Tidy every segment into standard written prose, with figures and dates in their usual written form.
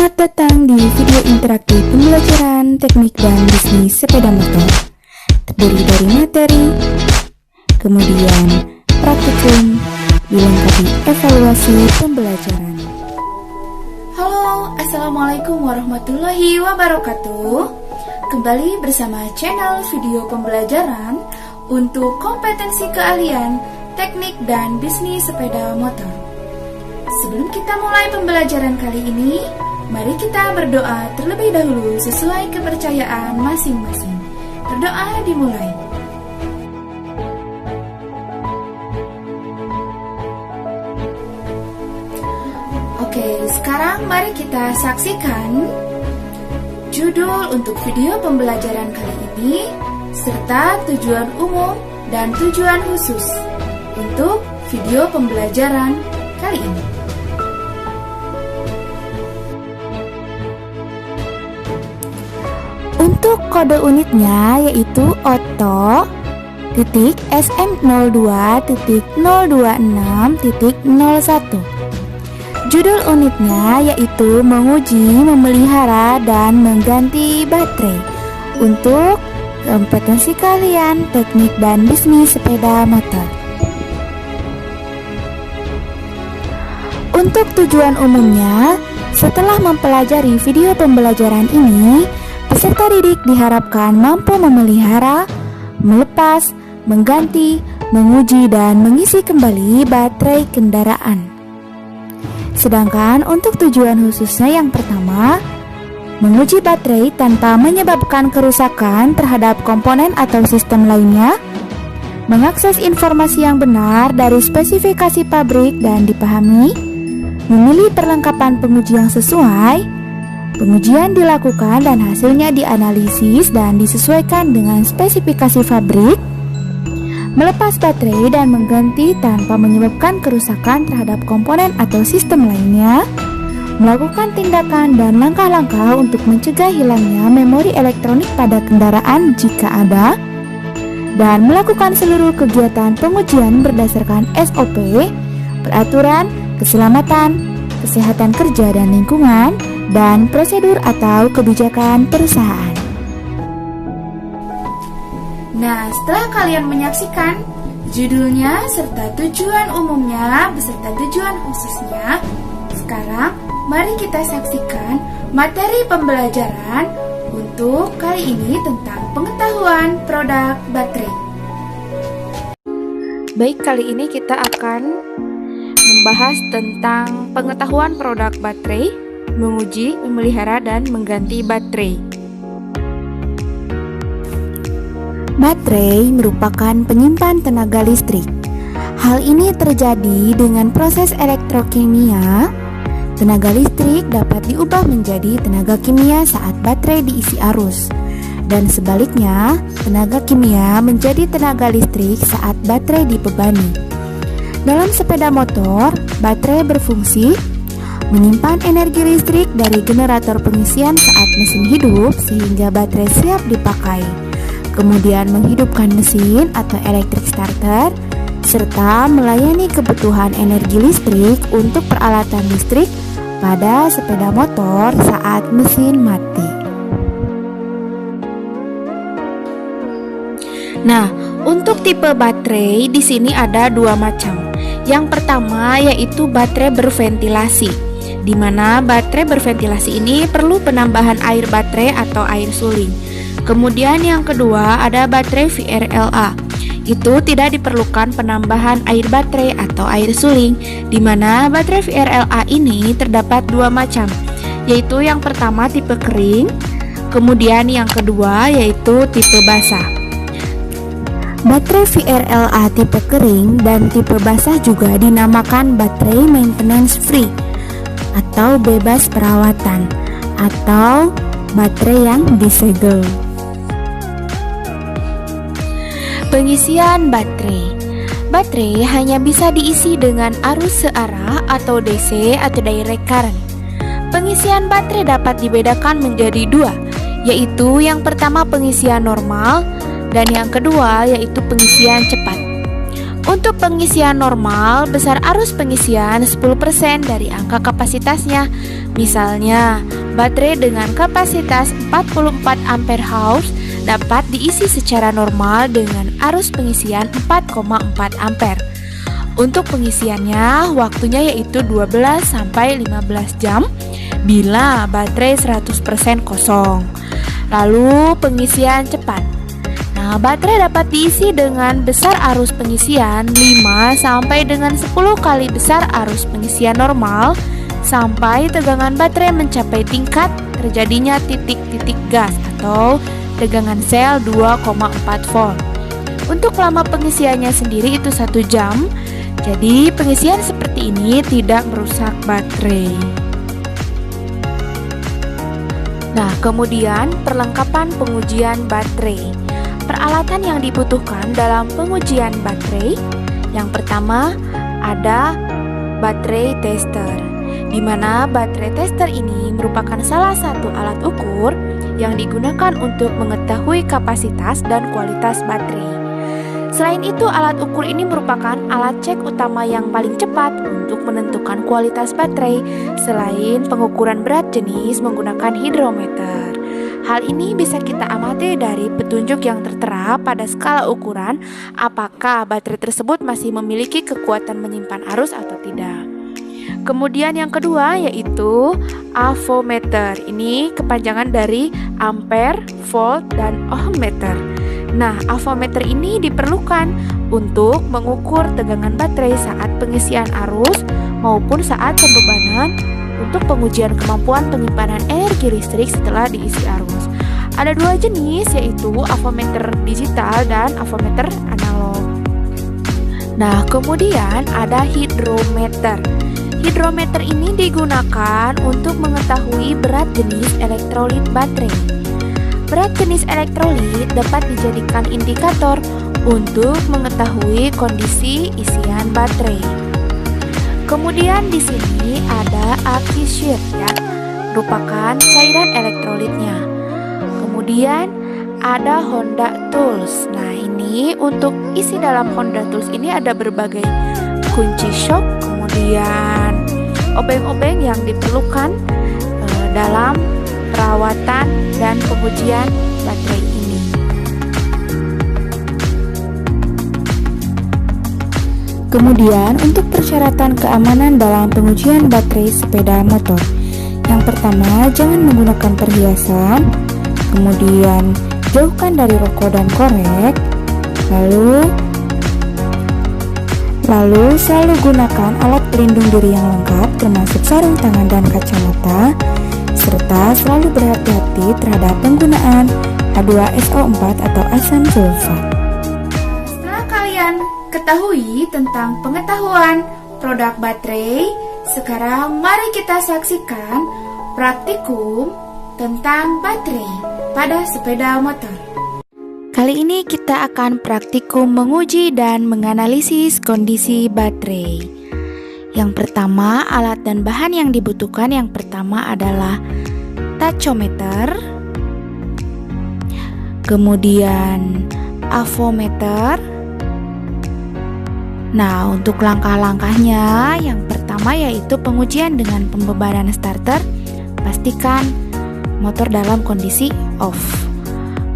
Selamat datang di video interaktif pembelajaran teknik dan bisnis sepeda motor. Terdiri dari materi, kemudian praktikum, dilengkapi evaluasi pembelajaran. Halo, Assalamualaikum warahmatullahi wabarakatuh. Kembali bersama channel video pembelajaran untuk kompetensi keahlian teknik dan bisnis sepeda motor. Sebelum kita mulai pembelajaran kali ini, mari kita berdoa terlebih dahulu sesuai kepercayaan masing-masing. Berdoa dimulai. Oke, sekarang mari kita saksikan judul untuk video pembelajaran kali ini serta tujuan umum dan tujuan khusus untuk video pembelajaran kali ini. Untuk kode unitnya yaitu OTO.SM02.026.01. Judul unitnya yaitu menguji, memelihara, dan mengganti baterai untuk kompetensi keahlian teknik dan bisnis sepeda motor. Untuk tujuan umumnya, setelah mempelajari video pembelajaran ini, peserta didik diharapkan mampu memelihara, melepas, mengganti, menguji, dan mengisi kembali baterai kendaraan. Sedangkan untuk tujuan khususnya yang pertama, menguji baterai tanpa menyebabkan kerusakan terhadap komponen atau sistem lainnya, mengakses informasi yang benar dari spesifikasi pabrik dan dipahami, memilih perlengkapan penguji yang sesuai. Pengujian dilakukan dan hasilnya dianalisis dan disesuaikan dengan spesifikasi pabrik, melepas baterai dan mengganti tanpa menyebabkan kerusakan terhadap komponen atau sistem lainnya, melakukan tindakan dan langkah-langkah untuk mencegah hilangnya memori elektronik pada kendaraan jika ada, dan melakukan seluruh kegiatan pengujian berdasarkan SOP, peraturan, keselamatan, kesehatan kerja dan lingkungan, dan prosedur atau kebijakan perusahaan. Nah, setelah kalian menyaksikan judulnya serta tujuan umumnya beserta tujuan khususnya, sekarang mari kita saksikan materi pembelajaran untuk kali ini tentang pengetahuan produk baterai. Baik, kali ini kita akan membahas tentang pengetahuan produk baterai, menguji, memelihara, dan mengganti baterai. Baterai merupakan penyimpan tenaga listrik. Hal ini terjadi dengan proses elektrokimia. Tenaga listrik dapat diubah menjadi tenaga kimia saat baterai diisi arus, dan sebaliknya, tenaga kimia menjadi tenaga listrik saat baterai dibebani. Dalam sepeda motor, baterai berfungsi menyimpan energi listrik dari generator pengisian saat mesin hidup sehingga baterai siap dipakai, kemudian menghidupkan mesin atau electric starter, serta melayani kebutuhan energi listrik untuk peralatan listrik pada sepeda motor saat mesin mati. Nah, untuk tipe baterai di sini ada dua macam. Yang pertama yaitu baterai berventilasi, di mana baterai berventilasi ini perlu penambahan air baterai atau air suling. Kemudian yang kedua ada baterai VRLA. Itu tidak diperlukan penambahan air baterai atau air suling, di mana baterai VRLA ini terdapat dua macam, yaitu yang pertama tipe kering, kemudian yang kedua yaitu tipe basah. Baterai VRLA tipe kering dan tipe basah juga dinamakan baterai maintenance free atau bebas perawatan, atau baterai yang disegel. Pengisian baterai. Baterai hanya bisa diisi dengan arus searah atau DC atau direct current. Pengisian baterai dapat dibedakan menjadi dua, yaitu yang pertama pengisian normal dan yang kedua yaitu pengisian cepat. Untuk pengisian normal, besar arus pengisian 10% dari angka kapasitasnya. Misalnya, baterai dengan kapasitas 44 ampere hours dapat diisi secara normal dengan arus pengisian 4,4 ampere. Untuk pengisiannya, waktunya yaitu 12 sampai 15 jam bila baterai 100% kosong. Lalu pengisian cepat. Nah, baterai dapat diisi dengan besar arus pengisian 5 sampai dengan 10 kali besar arus pengisian normal sampai tegangan baterai mencapai tingkat terjadinya titik-titik gas atau tegangan sel 2,4 volt. Untuk lama pengisiannya sendiri itu 1 jam. Jadi pengisian seperti ini tidak merusak baterai. Nah, kemudian perlengkapan pengujian baterai. Peralatan yang dibutuhkan dalam pengujian baterai. Yang pertama ada baterai tester, di mana baterai tester ini merupakan salah satu alat ukur yang digunakan untuk mengetahui kapasitas dan kualitas baterai. Selain itu, alat ukur ini merupakan alat cek utama yang paling cepat untuk menentukan kualitas baterai selain pengukuran berat jenis menggunakan hidrometer. Hal ini bisa kita amati dari petunjuk yang tertera pada skala ukuran apakah baterai tersebut masih memiliki kekuatan menyimpan arus atau tidak. Kemudian yang kedua yaitu avometer. Ini kepanjangan dari ampere, volt, dan ohmmeter. Nah, avometer ini diperlukan untuk mengukur tegangan baterai saat pengisian arus maupun saat pembebanan untuk pengujian kemampuan penyimpanan energi listrik setelah diisi arus. Ada 2 jenis yaitu avometer digital dan avometer analog. Nah, kemudian ada hidrometer. Hidrometer ini digunakan untuk mengetahui berat jenis elektrolit baterai. Berat jenis elektrolit dapat dijadikan indikator untuk mengetahui kondisi isian baterai. Kemudian di sini ada aqueous ya, merupakan cairan elektrolitnya. Kemudian ada Honda Tools. Nah, ini untuk isi dalam Honda Tools ini ada berbagai kunci shock, kemudian obeng-obeng yang diperlukan dalam perawatan dan pengujian baterai ini. Kemudian untuk persyaratan keamanan dalam pengujian baterai sepeda motor. Yang pertama, jangan menggunakan perhiasan. Kemudian jauhkan dari rokok dan korek. Lalu selalu gunakan alat pelindung diri yang lengkap termasuk sarung tangan dan kacamata, serta selalu berhati-hati terhadap penggunaan H2SO4 atau asam sulfat. Setelah kalian ketahui tentang pengetahuan produk baterai, sekarang mari kita saksikan praktikum tentang baterai pada sepeda motor. Kali ini kita akan praktikum menguji dan menganalisis kondisi baterai. Yang pertama, alat dan bahan yang dibutuhkan yang pertama adalah tachometer, kemudian avometer. Nah, untuk langkah-langkahnya, yang pertama yaitu pengujian dengan pembebanan starter. Pastikan motor dalam kondisi off.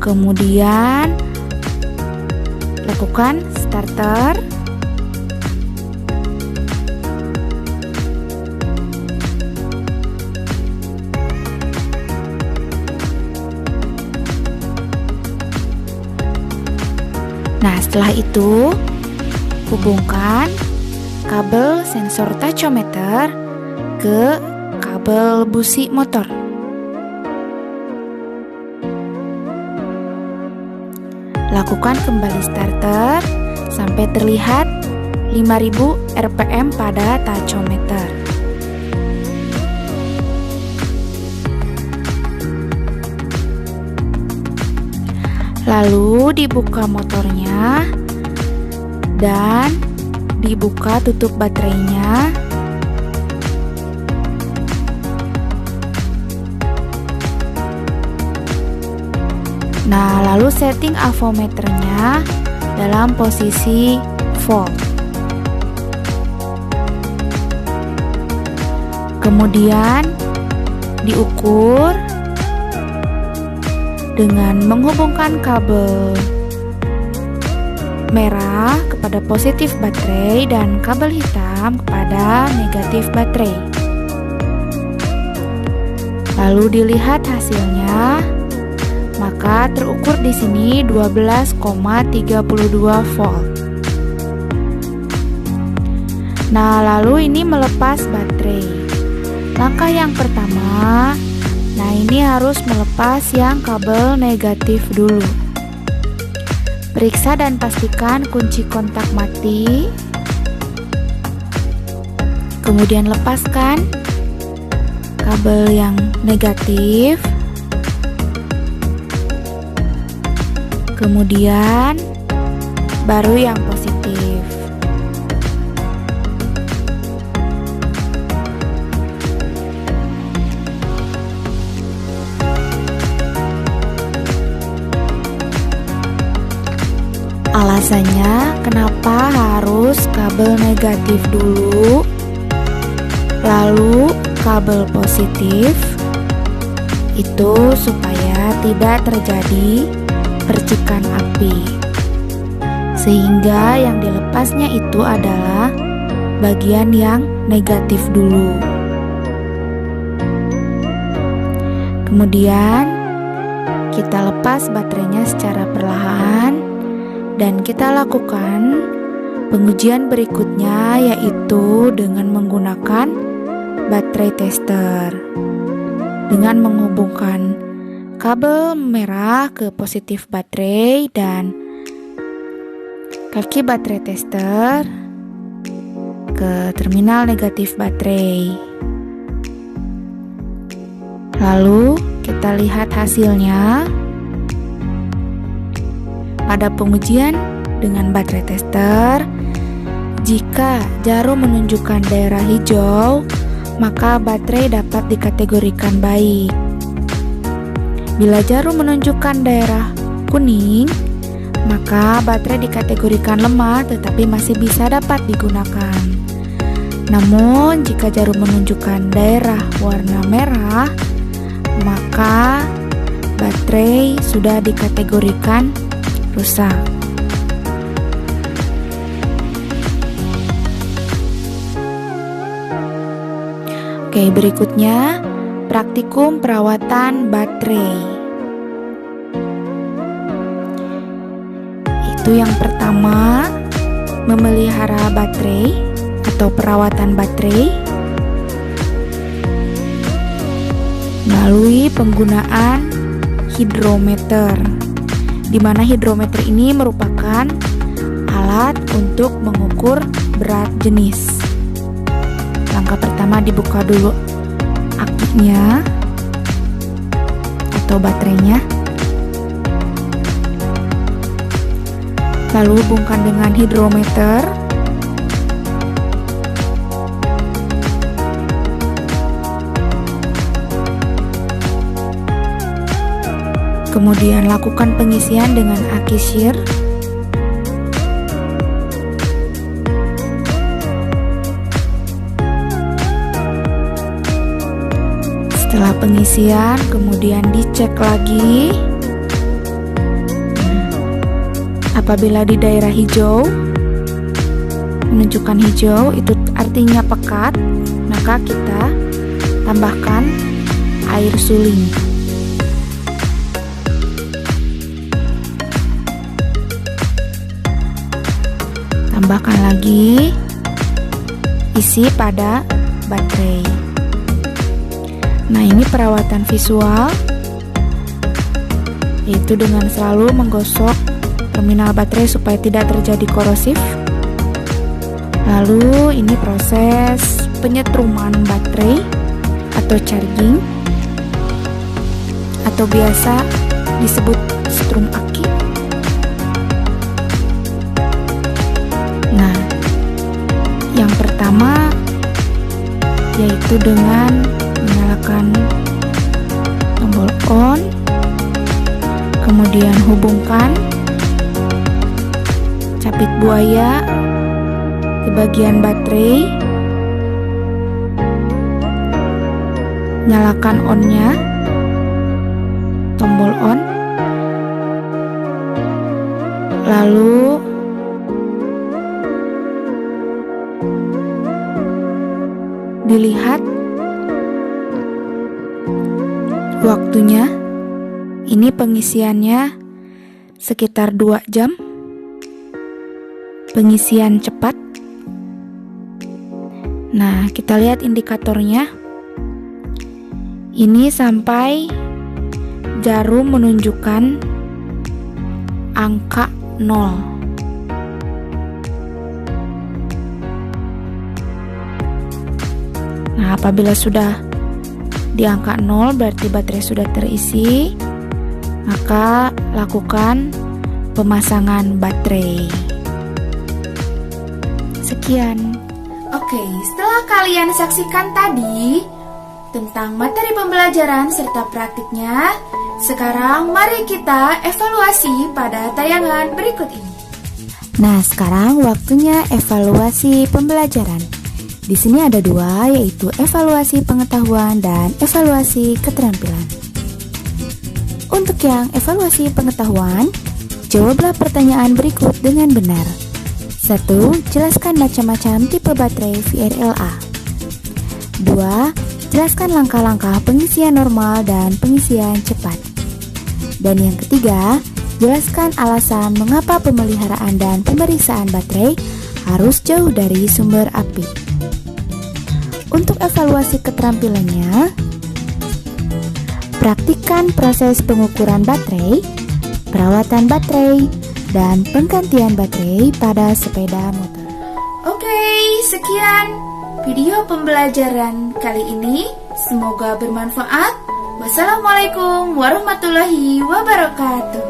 Kemudian lakukan starter. Nah, setelah itu hubungkan kabel sensor tachometer ke kabel busi motor. Lakukan kembali starter sampai terlihat 5000 rpm pada tachometer. Lalu dibuka motornya dan dibuka tutup baterainya. Nah, lalu setting avometernya dalam posisi volt. Kemudian diukur dengan menghubungkan kabel merah kepada positif baterai dan kabel hitam kepada negatif baterai. Lalu dilihat hasilnya, maka terukur di sini 12,32 volt. Nah, lalu ini melepas baterai. Langkah yang pertama, nah ini harus melepas yang kabel negatif dulu. Periksa dan pastikan kunci kontak mati. Kemudian lepaskan kabel yang negatif. Kemudian baru yang positif. Alasannya kenapa harus kabel negatif dulu, lalu kabel positif, itu supaya tidak terjadi percikan api, sehingga yang dilepasnya itu adalah bagian yang negatif dulu. Kemudian kita lepas baterainya secara perlahan dan kita lakukan pengujian berikutnya, yaitu dengan menggunakan baterai tester dengan menghubungkan kabel merah ke positif baterai dan kaki baterai tester ke terminal negatif baterai. Lalu kita lihat hasilnya. Pada pengujian dengan baterai tester, jika jarum menunjukkan daerah hijau, maka baterai dapat dikategorikan baik. Bila jarum menunjukkan daerah kuning, maka baterai dikategorikan lemah tetapi masih bisa dapat digunakan. Namun, jika jarum menunjukkan daerah warna merah, maka baterai sudah dikategorikan rusak. Oke, berikutnya praktikum perawatan baterai. Itu yang pertama, memelihara baterai atau perawatan baterai melalui penggunaan hidrometer, di mana hidrometer ini merupakan alat untuk mengukur berat jenis. Langkah pertama, dibuka dulu akinya atau baterainya, lalu hubungkan dengan hidrometer. Kemudian lakukan pengisian dengan aki shear. Setelah pengisian, kemudian dicek lagi. Apabila di daerah hijau menunjukkan hijau, itu artinya pekat, maka kita tambahkan air suling. Tambahkan lagi, isi pada baterai. Nah, ini perawatan visual, yaitu dengan selalu menggosok terminal baterai supaya tidak terjadi korosif. Lalu ini proses penyetruman baterai atau charging, atau biasa disebut setrum aki. Nah, yang pertama yaitu dengan menyalakan tombol on, kemudian hubungkan capit buaya bagian baterai, nyalakan on-nya, tombol on, lalu dilihat waktunya. Ini pengisiannya sekitar 2 jam, pengisian cepat. Nah, kita lihat indikatornya. Ini sampai jarum menunjukkan angka 0. Nah, apabila sudah di angka 0 berarti baterai sudah terisi, maka lakukan pemasangan baterai. Sekian. Oke, setelah kalian saksikan tadi tentang materi pembelajaran serta praktiknya, sekarang mari kita evaluasi pada tayangan berikut ini. Nah, sekarang waktunya evaluasi pembelajaran. Di sini ada 2, yaitu evaluasi pengetahuan dan evaluasi keterampilan. Untuk yang evaluasi pengetahuan, jawablah pertanyaan berikut dengan benar. 1. Jelaskan macam-macam tipe baterai VRLA. 2. Jelaskan langkah-langkah pengisian normal dan pengisian cepat. Dan yang ketiga, jelaskan alasan mengapa pemeliharaan dan pemeriksaan baterai harus jauh dari sumber api. Untuk evaluasi keterampilannya, praktikkan proses pengukuran baterai, perawatan baterai, dan penggantian baterai pada sepeda motor. Oke, sekian video pembelajaran kali ini. Semoga bermanfaat. Wassalamualaikum warahmatullahi wabarakatuh.